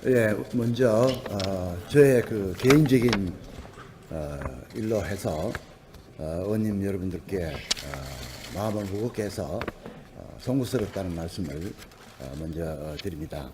예, 먼저 저의 그 개인적인 일로 해서 의원님 여러분들께 마음을 무겁게 해서 송구스럽다는 말씀을 먼저 드립니다.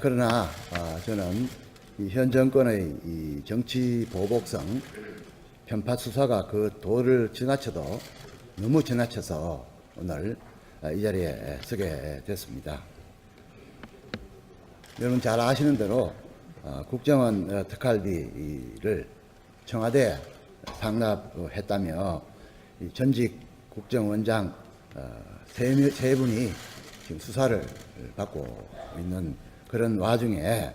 그러나 저는 이 현 정권의 이 정치 보복성 편파 수사가 그 도를 지나쳐도 너무 지나쳐서 오늘 이 자리에 서게 됐습니다. 여러분 잘 아시는 대로 국정원 특활비를 청와대에 상납했다며 전직 국정원장 세 분이 지금 수사를 받고 있는 그런 와중에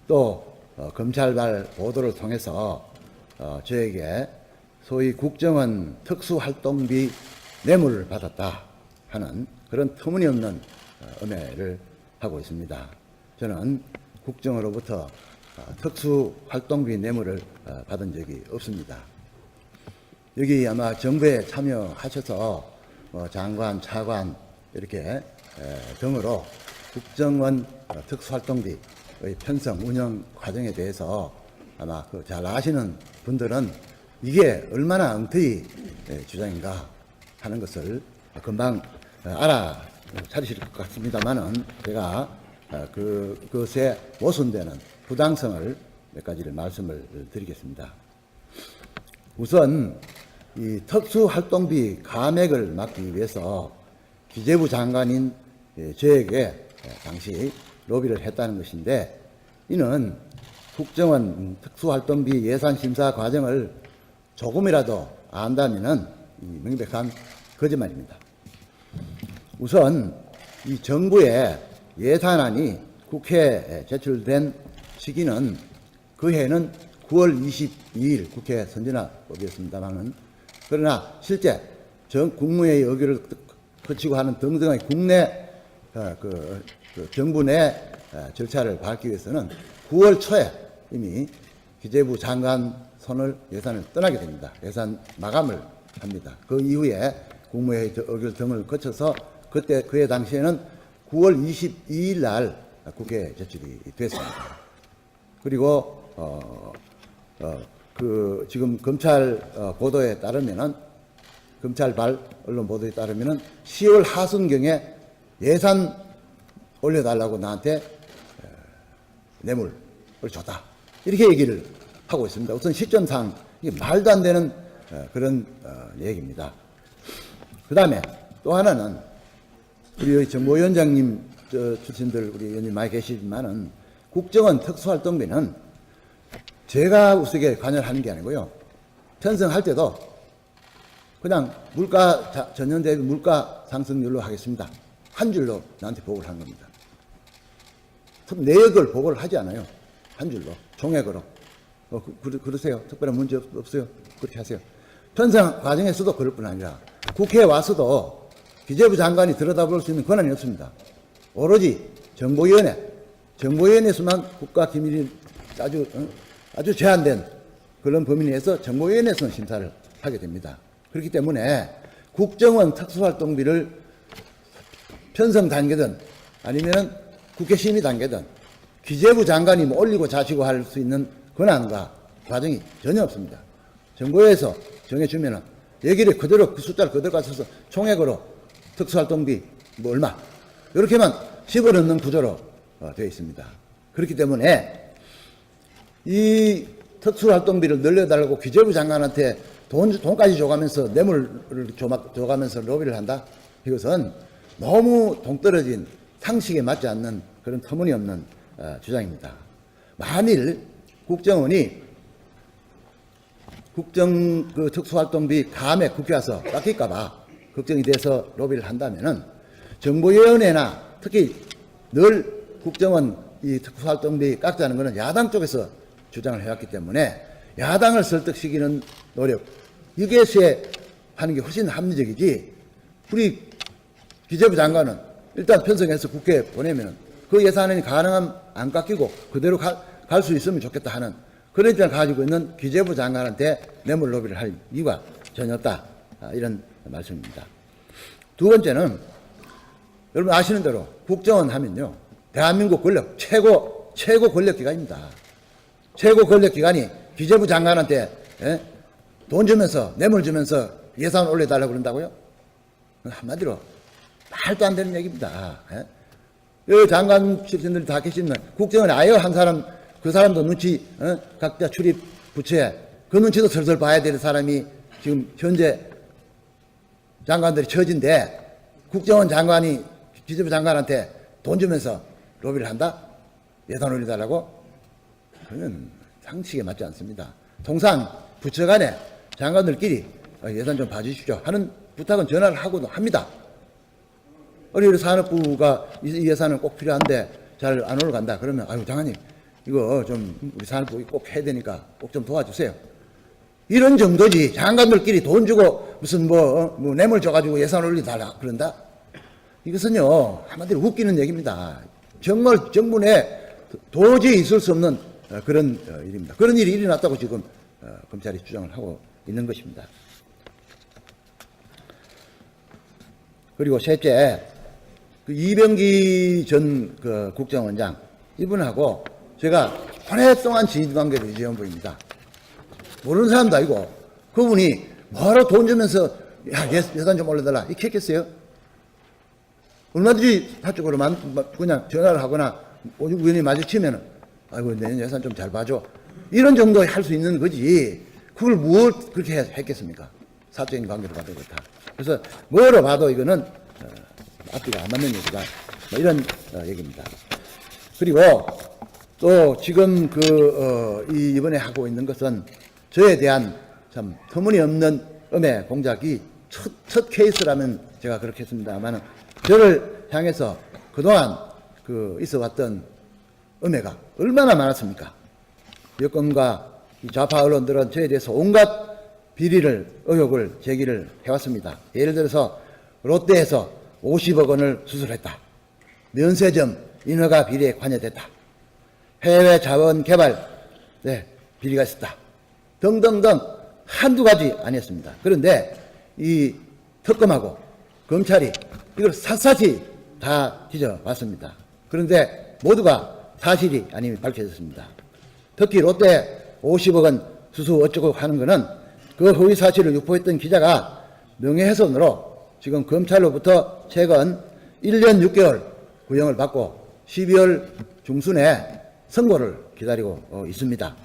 또 검찰발 보도를 통해서 저에게 소위 국정원 특수활동비 뇌물을 받았다 하는 그런 터무니없는 음해를 하고 있습니다. 저는 국정으로부터 특수활동비 뇌물을 받은 적이 없습니다. 여기 아마 정부에 참여하셔서 장관, 차관 이렇게 등으로 국정원 특수활동비의 편성, 운영 과정에 대해서 아마 잘 아시는 분들은 이게 얼마나 엉터리 주장인가 하는 것을 금방 알아차리실 것 같습니다만은 제가 그것에 모순되는 부당성을 몇 가지를 말씀을 드리겠습니다. 우선 이 특수활동비 감액을 막기 위해서 기재부 장관인 저에게 당시 로비를 했다는 것인데, 이는 국정원 특수활동비 예산심사 과정을 조금이라도 안다면은 명백한 거짓말입니다. 우선 이 정부의 예산안이 국회에 제출된 시기는 그 해는 9월 22일 국회 선진화법이었습니다만은, 그러나 실제 국무회의 의결을 거치고 하는 등등의 국내 정부 내 절차를 밟기 위해서는 9월 초에 이미 기재부 장관 손을 예산을 떠나게 됩니다. 예산 마감을 합니다. 그 이후에 국무회의 의결 등을 거쳐서 그해 당시에는 9월 22일 날 국회에 제출이 됐습니다. 그리고 지금 검찰 보도에 따르면은, 검찰발 언론 보도에 따르면은 10월 하순경에 예산 올려달라고 나한테 뇌물을 줬다, 이렇게 얘기를 하고 있습니다. 우선 시점상 이게 말도 안 되는 그런 얘기입니다. 그 다음에 또 하나는, 우리 정보위원장님 출신들 우리 의원님 많이 계시지만은, 국정원 특수활동비는 제가 우스게 관여하는 게 아니고요, 편성할 때도 그냥 물가 전년 대비 물가 상승률로 하겠습니다, 한 줄로 나한테 보고를 한 겁니다. 내역을 보고를 하지 않아요. 한 줄로 종액으로. 그러세요. 특별한 문제 없어요. 그렇게 하세요. 편성 과정에서도 그럴 뿐 아니라 국회에 와서도 기재부 장관이 들여다볼 수 있는 권한이 없습니다. 오로지 정보위원회에서만 국가기밀이 아주 제한된 그런 범위 내에서 정보위원회에서는 심사를 하게 됩니다. 그렇기 때문에 국정원 특수활동비를 편성 단계든 아니면 국회 심의 단계든 기재부 장관이 올리고 자시고 할 수 있는 권한과 과정이 전혀 없습니다. 정부에서 정해주면은 얘기를 그대로, 그 숫자를 그대로 가져서 총액으로 특수활동비 얼마, 이렇게만 집어넣는 구조로 되어 있습니다. 그렇기 때문에 이 특수활동비를 늘려달라고 기재부 장관한테 돈까지 줘가면서 뇌물을 줘가면서 로비를 한다? 이것은 너무 동떨어진 상식에 맞지 않는 그런 터무니없는 주장입니다. 만일 국정원이 특수활동비 감액 국회 와서 깎일까봐 걱정이 돼서 로비를 한다면은, 정보위원회나 특히 늘 국정원 이 특수활동비 깎자는 것은 야당 쪽에서 주장을 해왔기 때문에 야당을 설득시키는 노력, 이것에 하는 게 훨씬 합리적이지, 우리 기재부 장관은 일단 편성해서 국회에 보내면 그 예산안이 가능하면 안 깎이고 그대로 갈 수 있으면 좋겠다 하는 그런 입장을 가지고 있는 기재부 장관한테 뇌물 로비를 할 이유가 전혀 없다, 이런 말씀입니다. 두 번째는, 여러분 아시는 대로 국정원 하면요, 대한민국 권력 최고 권력기관입니다. 최고 권력기관이 기재부 장관한테 돈 주면서 뇌물 주면서 예산 올려달라고 그런다고요? 한마디로 말도 안 되는 얘기입니다. 이 장관 출신들이 다 계시는 국정원에 아예 한 사람 그 사람도 눈치 각자 출입 부처에 그 눈치도 슬슬 봐야 될 사람이 지금 현재 장관들이 처진데 국정원 장관이 기재부 장관한테 돈 주면서 로비를 한다? 예산 올려달라고? 그러면 상식에 맞지 않습니다. 통상 부처 간에 장관들끼리 예산 좀 봐주십시오 하는 부탁은 전화를 하고도 합니다. 우리 산업부가 이 예산은 꼭 필요한데 잘 안 올라간다. 그러면 아유 장관님 이거 좀 우리 산업부 꼭 해야 되니까 꼭 좀 도와주세요. 이런 정도지. 장관들끼리 돈 주고 무슨 뭐 뇌물 줘가지고 예산 올려달라 그런다? 이것은요 한마디로 웃기는 얘기입니다. 정말 정부 내 도저히 있을 수 없는 그런 일입니다. 그런 일이 일어났다고 지금 검찰이 주장을 하고 있는 것입니다. 그리고 셋째, 그 이병기 전 그 국정원장 이분하고 제가 오랫동안 지인관계를 유지한 분입니다. 모르는 사람도 아니고 그분이 뭐하러 돈 주면서 야 예산 좀 올려달라 이렇게 했겠어요? 얼마든지 사적으로만 그냥 전화를 하거나 우연히 마주치면은 아이고 내년 예산 좀 잘 봐줘 이런 정도 할 수 있는 거지 그걸 뭘 그렇게 했겠습니까? 사적인 관계로 봐도 그렇다. 그래서 뭐로 봐도 이거는 앞뒤가 안 맞는 얘기다. 뭐 이런 얘기입니다. 그리고 또 지금 이번에 하고 있는 것은 저에 대한 참 터무니없는 음해 공작이 첫 케이스라면 제가 그렇게 했습니다만 저를 향해서 그동안 있어 왔던 음해가 얼마나 많았습니까? 여권과 좌파 언론들은 저에 대해서 온갖 비리를 의혹을 제기를 해왔습니다. 예를 들어서 롯데에서 50억 원을 수술했다. 면세점 인허가 비리에 관여됐다. 해외 자원 개발 비리가 있었다. 등등등 한두 가지 아니었습니다. 그런데 이 특검하고 검찰이 이걸 샅샅이 다 뒤져봤습니다. 그런데 모두가 사실이 아님이 밝혀졌습니다. 특히 롯데 50억 원 수수 어쩌고 하는 것은 그 허위 사실을 유포했던 기자가 명예훼손으로 지금 검찰로부터 최근 1년 6개월 구형을 받고 12월 중순에 선고를 기다리고 있습니다.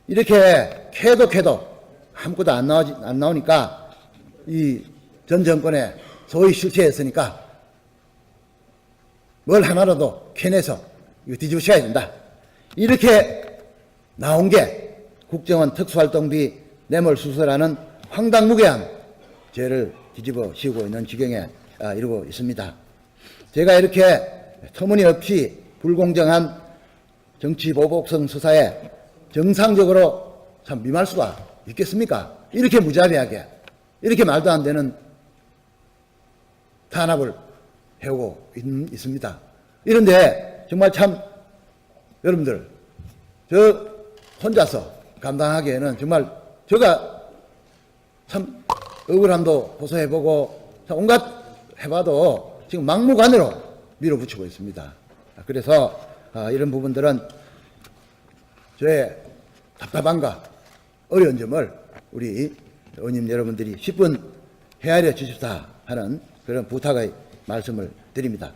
이렇게 캐도 아무것도 안 나오니까 이 전 정권에 소위 실체했으니까 뭘 하나라도 캐내서 이거 뒤집으셔야 된다. 이렇게 나온 게 국정원 특수활동비 뇌물 수수라는 황당무계한 죄를 뒤집어 씌우고 있는 지경에 이르고 있습니다. 제가 이렇게 터무니없이 불공정한 정치보복성 수사에 정상적으로 참 임할 수가 있겠습니까? 이렇게 무자비하게 이렇게 말도 안 되는 탄압을 해오고 있습니다. 이런데 정말 참 여러분들 저 혼자서 감당하기에는 정말 제가 참 억울함도 호소해보고 온갖 해봐도 지금 막무가내로 밀어붙이고 있습니다. 그래서 이런 부분들은 저의 답답함과 어려운 점을 우리 의원님 여러분들이 10분 헤아려 주십사 하는 그런 부탁의 말씀을 드립니다.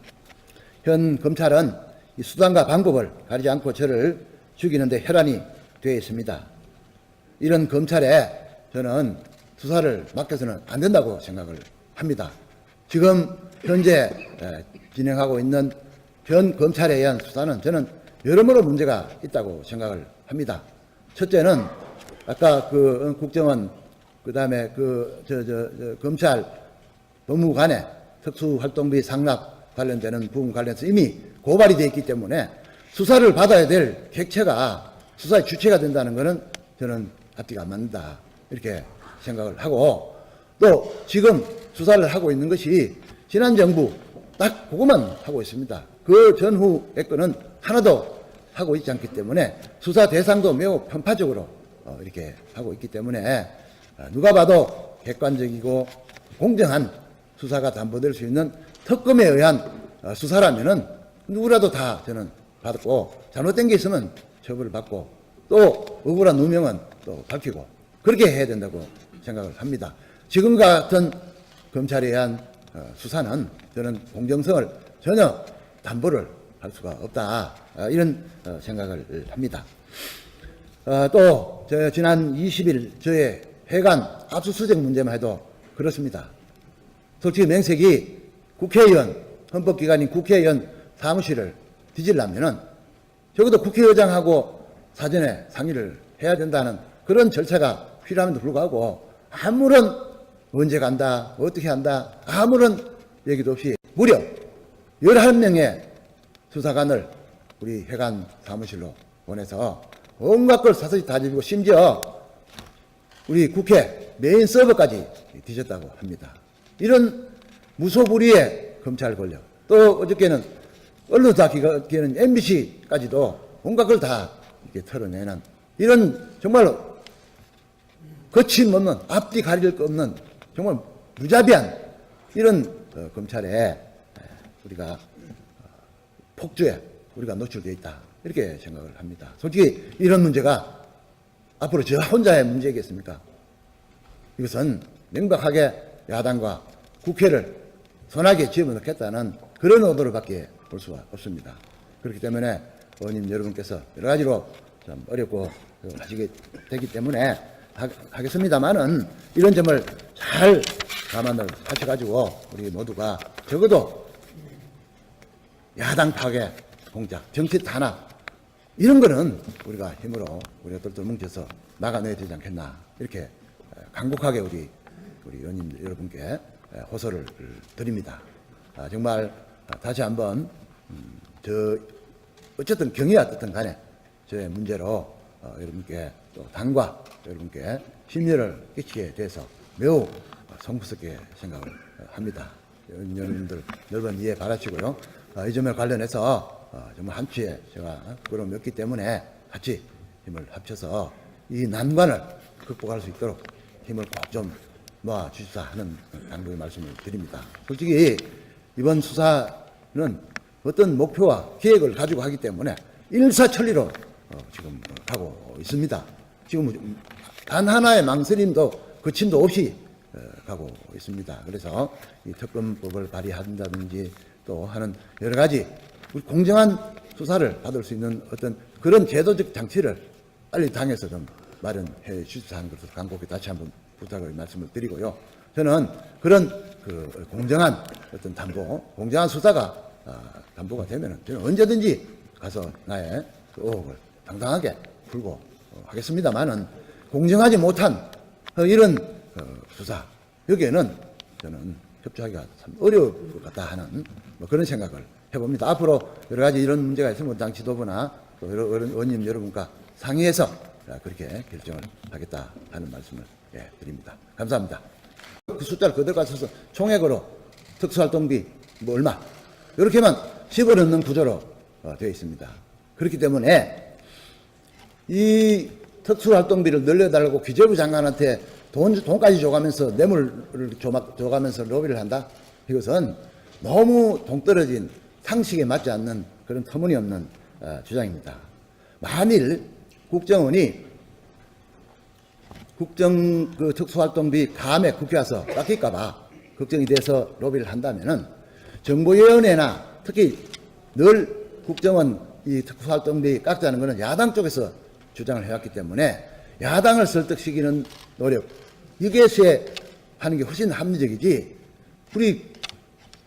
현 검찰은 이 수단과 방법을 가리지 않고 저를 죽이는데 혈안이 되어 있습니다. 이런 검찰에 저는 수사를 맡겨서는 안 된다고 생각을 합니다. 지금 현재 진행하고 있는 현 검찰에 의한 수사는 저는 여러모로 문제가 있다고 생각을 합니다. 첫째는 아까 국정원 그다음에 검찰 법무관에 특수활동비 상납 관련되는 부분 관련해서 이미 고발이 되어 있기 때문에 수사를 받아야 될 객체가 수사의 주체가 된다는 것은 저는 앞뒤가 안 맞는다 이렇게 생각을 하고 또 지금 수사를 하고 있는 것이 지난 정부 딱 그것만 하고 있습니다. 그 전후의 거는 하나도 하고 있지 않기 때문에 수사 대상도 매우 편파적으로 이렇게 하고 있기 때문에 누가 봐도 객관적이고 공정한 수사가 담보될 수 있는 특검에 의한 수사라면은 누구라도 다 저는 받았고 잘못된 게 있으면 처벌을 받고 또 억울한 누명은 또 밝히고 그렇게 해야 된다고 생각을 합니다. 지금 같은 검찰에 의한 수사는 저는 공정성을 전혀 담보를 할 수가 없다. 이런 생각을 합니다. 또 지난 20일 저의 해관 압수수색 문제만 해도 그렇습니다. 솔직히 명색이 국회의원, 헌법기관인 국회의원 사무실을 뒤질려면은 적어도 국회의장하고 사전에 상의를 해야 된다는 그런 절차가 필요함에도 불구하고 아무런 언제 간다, 어떻게 한다, 아무런 얘기도 없이 무려 11명의 수사관을 우리 해관 사무실로 보내서 온갖 걸 사서히 다 뒤지고 심지어 우리 국회 메인 서버까지 뒤졌다고 합니다. 이런 무소불위의 검찰 권력, 또 어저께는 언론사 기관은 MBC까지도 온갖 걸 다 이렇게 털어내는 이런 정말로 거침없는 앞뒤 가릴 거 없는 정말 무자비한 이런 검찰에 우리가 폭주에 우리가 노출되어 있다. 이렇게 생각을 합니다. 솔직히 이런 문제가 앞으로 저 혼자의 문제겠습니까? 이것은 명백하게 야당과 국회를 손아귀에 집어넣겠다는 그런 의도로밖에 볼 수가 없습니다. 그렇기 때문에 의원님 여러분께서 여러 가지로 좀 어렵고 하시게 되기 때문에 하겠습니다만은 이런 점을 잘 감안을 하셔가지고 우리 모두가 적어도 야당 파괴 공작, 정치 탄압 이런 거는 우리가 힘으로 우리가 똘똘 뭉쳐서 나가내야 되지 않겠나 이렇게 간곡하게 우리 의원님 여러분께 호소를 드립니다. 정말 다시 한번 어쨌든 경위가 어떻든 간에 저의 문제로 여러분께 또 당과 여러분께 심려를 끼치게 돼서 매우 성스럽게 생각을 합니다. 여러분들 넓은 이해 바라시고요. 이 점에 관련해서 정말 한치에 제가 끌어먹기 때문에 같이 힘을 합쳐서 이 난관을 극복할 수 있도록 힘을 꼭 좀 모아 주십사 하는 당부의 말씀을 드립니다. 솔직히 이번 수사는 어떤 목표와 계획을 가지고 하기 때문에 일사천리로 지금 가고 있습니다. 지금 단 하나의 망설임도 거침도 없이 가고 있습니다. 그래서 이 특검법을 발의한다든지 또 하는 여러 가지 공정한 수사를 받을 수 있는 어떤 그런 제도적 장치를 빨리 당에서 좀 마련해 주십사 하는 것을 간곡히 다시 한번 부탁을 말씀을 드리고요. 저는 그런 그 공정한 어떤 담보, 공정한 수사가 담보가 되면은 저는 언제든지 가서 나의 그 의혹을 당당하게 풀고 하겠습니다만은 공정하지 못한 이런 수사 여기에는 저는 협조하기가 참 어려울 것 같다 하는 뭐 그런 생각을 해봅니다. 앞으로 여러 가지 이런 문제가 있으면 당 지도부나 또 의원님 여러분과 상의해서 그렇게 결정을 하겠다 하는 말씀을 드립니다. 감사합니다. 그 숫자를 그대로 가져서 총액으로 특수활동비 뭐 얼마 이렇게만 집어넣는 구조로 되어 있습니다. 그렇기 때문에 이 특수활동비를 늘려달라고 기재부 장관한테 돈까지 줘가면서 뇌물을 줘가면서 로비를 한다? 이것은 너무 동떨어진 상식에 맞지 않는 그런 터무니없는 주장입니다. 만일 국정원이 그 특수활동비 감액 국회 와서 깎일까봐 걱정이 돼서 로비를 한다면은 정보위원회나 특히 늘 국정원 이 특수활동비 깎자는 것은 야당 쪽에서 주장을 해왔기 때문에 야당을 설득시키는 노력 이것에 하는 게 훨씬 합리적이지 우리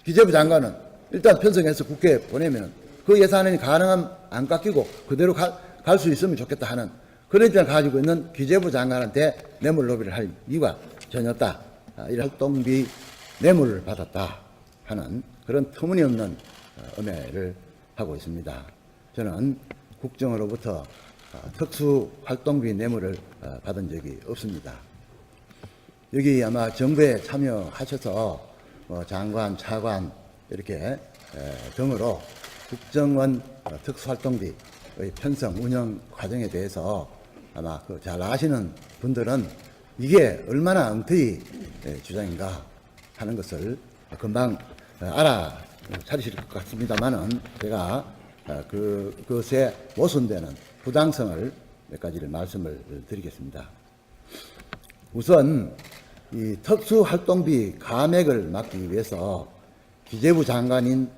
기재부 장관은 일단 편성해서 국회에 보내면 그 예산안이 가능하면 안 깎이고 그대로 갈 수 있으면 좋겠다 하는 그런 입장을 가지고 있는 기재부 장관한테 뇌물 로비를 할 이유가 전혀 없다. 이런 활동비 뇌물을 받았다 하는 그런 터무니없는 음해를 하고 있습니다. 저는 국정으로부터 특수활동비 뇌물을 받은 적이 없습니다. 여기 아마 정부에 참여하셔서 장관, 차관 이렇게 등으로 국정원 특수활동비의 편성, 운영 과정에 대해서 아마 잘 아시는 분들은 이게 얼마나 엉터리 주장인가 하는 것을 금방 찾으실 것 같습니다만은 제가 그것에 모순되는 부당성을 몇 가지를 말씀을 드리겠습니다. 우선 이 특수활동비 감액을 막기 위해서 기재부 장관인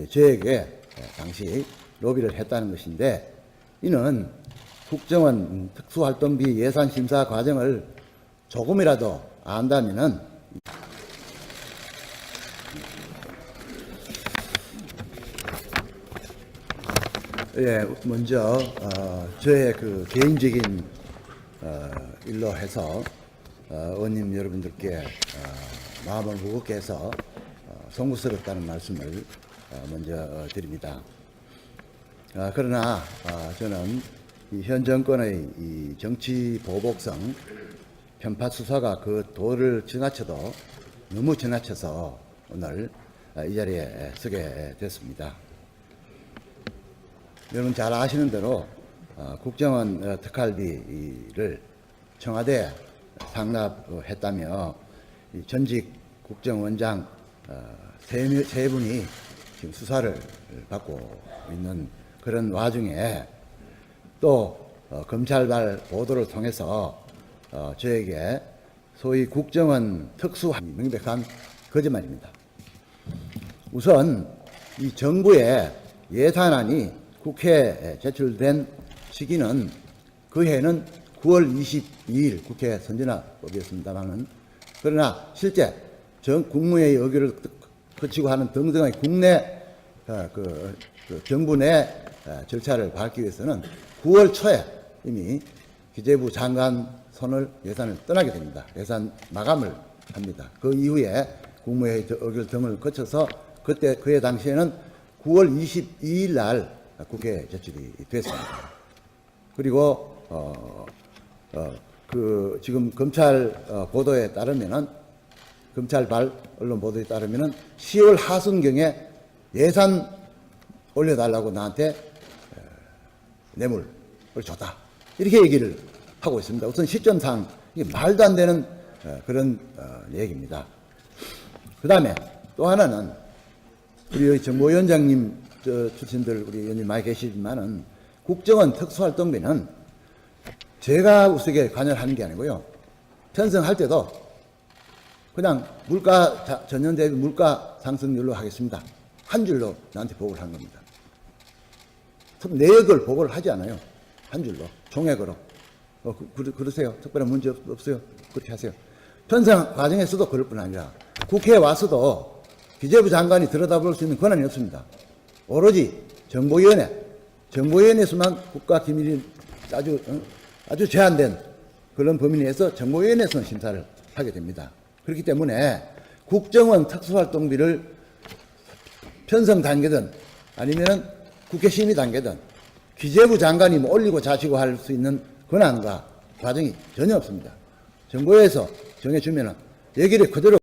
저에게 당시 로비를 했다는 것인데, 이는 국정원 특수활동비 예산 심사 과정을 조금이라도 안다면은 먼저 저의 그 개인적인 일로 해서 의원님 여러분들께 마음을 무겁게 해서 송구스럽다는 말씀을 먼저 드립니다. 그러나 저는 이 현 정권의 이 정치 보복성 편파 수사가 그 도를 지나쳐도 너무 지나쳐서 오늘 이 자리에 서게 됐습니다. 여러분 잘 아시는 대로 국정원 특활비를 청와대에 상납했다며 전직 국정원장 세 분이 지금 수사를 받고 있는 그런 와중에 또 검찰발 보도를 통해서 저에게 소위 국정원 특수 명백한 거짓말입니다. 우선 이 정부의 예산안이 국회에 제출된 시기는 그 해는 9월 22일 국회 선진화법이었습니다만은, 그러나 실제 국무회의 의결을 거치고 하는 등등의 국내 정부 내 절차를 밟기 위해서는 9월 초에 이미 기재부 장관 손을 예산을 떠나게 됩니다. 예산 마감을 합니다. 그 이후에 국무회의 의결 등을 거쳐서 그해 당시에는 9월 22일 날 국회에 제출이 됐습니다. 그리고 지금 검찰 보도에 따르면은, 검찰발 언론 보도에 따르면은 10월 하순경에 예산 올려달라고 나한테 뇌물을 줬다, 이렇게 얘기를 하고 있습니다. 우선 시점상 이게 말도 안 되는 그런 얘기입니다. 그 다음에 또 하나는 우리 정보위원장님 출신들 우리 의원님 많이 계시지만은 국정원 특수활동비는 제가 우스게 관여하는 게 아니고요, 편성할 때도 그냥 물가 전년 대비 물가 상승률로 하겠습니다, 한 줄로 나한테 보고를 한 겁니다. 내역을 보고를 하지 않아요. 한 줄로 종액으로. 그러세요. 특별한 문제 없어요. 그렇게 하세요. 편성 과정에서도 그럴 뿐 아니라 국회에 와서도 기재부 장관이 들여다볼 수 있는 권한이 없습니다. 오로지 정보위원회에서만 국가기밀이 아주 제한된 그런 범위 내에서 정보위원회에서는 심사를 하게 됩니다. 그렇기 때문에 국정원 특수활동비를 편성 단계든 아니면 국회 심의 단계든 기재부 장관이 올리고 자시고 할 수 있는 권한과 과정이 전혀 없습니다. 정부에서 정해주면 얘기를 그대로